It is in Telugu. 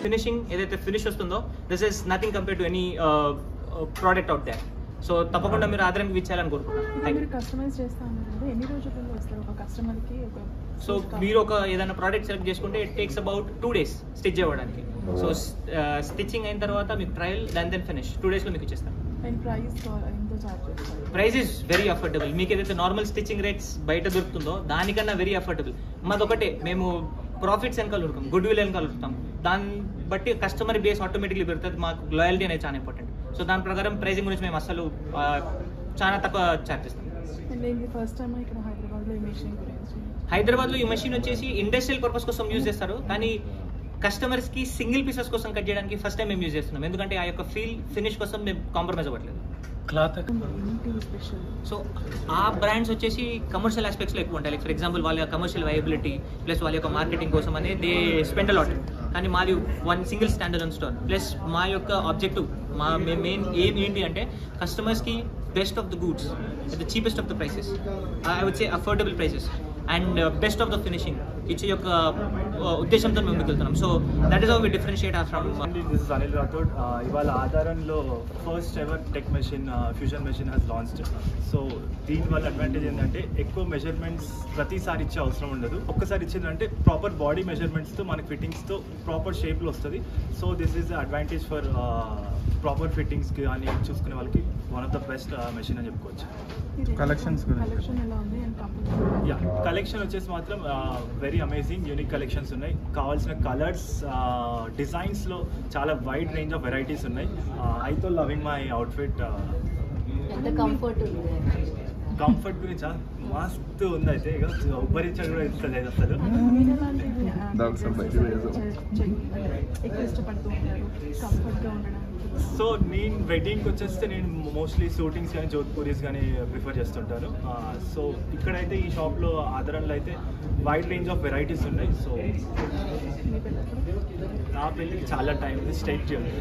ఫినిషింగ్ ఏదైతే ఫినిష్ వస్తుందో this is nothing compare to any product out there. So తప్పకుండా మీరు ఆదరణకి ఇచ్చేయాలని కోరుకుంటున్నాను. కస్టమైజ్ చేస్తాను ఎన్ని రోజుల్లో వస్తారు ఒక కస్టమర్కి? సో మీరు ఒక ఏదైనా ప్రోడక్ట్ సెలెక్ట్ చేసుకుంటే it takes about 2 days stitch అవ్వడానికి. సో స్టిచ్చింగ్ అయిన తర్వాత మీకు ట్రయల్ దెన్ ఫినిష్ 2 days లో మీకు ఇచ్చేస్తాను. Price is very affordable. మీకు ఏదైతే నార్మల్ స్టిచ్చింగ్ రేట్స్ బయట దొరుకుతుందో దానికన్నా వెరీ అఫోర్డబుల్. మాదొకటే, మేము ప్రాఫిట్స్ వెనకాల ఉరుకుతాం, గుడ్ విల్ వెనకాల ఉరుకుతాం. దాన్ని బట్టి కస్టమర్ బేస్ ఆటోమేటిక్లీ పెరుగుతుంది. మాకు లాయల్టీ అనేది చాలా ఇంపార్టెంట్. సో దాని ప్రకారం ప్రైసింగ్ గురించి మేము అసలు చాలా తక్కువ చార్జ్ చేస్తాం. హైదరాబాద్లో ఈ మెషిన్ వచ్చేసి ఇండస్ట్రియల్ పర్పస్ కోసం యూజ్ చేస్తారు, కానీ కస్టమర్స్ కి సింగిల్ పీసెస్ కోసం కట్ చేయడానికి ఫస్ట్ టైం మేము యూజ్ చేస్తున్నాం. ఎందుకంటే ఆ యొక్క ఫినిష్ కోసం మేము కాంప్రమైజ్ అవ్వట్లేదు. క్లాత్ సో ఆ బ్రాండ్స్ వచ్చేసి కమర్షియల్ ఆస్పెక్ట్స్లో ఎక్కువ ఉంటాయి. లైక్ ఫర్ ఎగ్జాంపుల్ వాళ్ళ కమర్షియల్ వైబిలిటీ ప్లస్ వాళ్ళ యొక్క మార్కెటింగ్ కోసం అనేది దే స్పెండ్ అ లాట్. కానీ మాది one single standard store. Plus మా యొక్క ఆబ్జెక్టివ్, మా మెయిన్ ఎయిమ్ ఏంటి అంటే కస్టమర్స్కి best of the goods at the cheapest of the prices, I would say affordable prices and best of the finishing ఇచ్చే యొక్క ఉద్దేశంతో మేము ముందుకెళ్తున్నాం. So that is how we differentiate from. This is Anil Rathod. ఇవాళ ఆధారంలో first ever tech machine fusion machine has launched. So దీనివల్ల అడ్వాంటేజ్ ఏంటంటే ఎక్కువ మెజర్మెంట్స్ ప్రతిసారి ఇచ్చే అవసరం ఉండదు. ఒక్కసారి ఇచ్చిందంటే ప్రాపర్ బాడీ మెజర్మెంట్స్తో మనకి ఫిట్టింగ్స్తో ప్రాపర్ షేప్లో వస్తుంది. So this is advantage for proper ఫిట్టింగ్స్కి అని చూసుకునే వాళ్ళకి one of the best machine అని చెప్పుకోవచ్చు. కలెక్షన్ వచ్చేసి మాత్రం వెరీ అమేజింగ్ యూనిక్ కలెక్షన్స్ ఉన్నాయి. కావాల్సిన కలర్స్ డిజైన్స్లో చాలా వైడ్ రేంజ్ ఆఫ్ వెరైటీస్ ఉన్నాయి. ఐ తో లవింగ్ మై అవుట్ఫిట్. కంఫర్ట్ గురించి మస్తు ఉంది. అయితే ఉబ్బరించడం కూడా ఇస్తలేదు అసలు. సో నేను వెడ్డింగ్కి వచ్చేస్తే నేను మోస్ట్లీ షూటింగ్స్ కానీ జోధ్పూరీస్ కానీ ప్రిఫర్ చేస్తుంటాను. సో ఇక్కడైతే ఈ షాప్లో ఆధారంలో అయితే వైడ్ రేంజ్ ఆఫ్ వెరైటీస్ ఉన్నాయి. సో నా పెళ్ళికి చాలా టైం ఉంది. Stay tuned.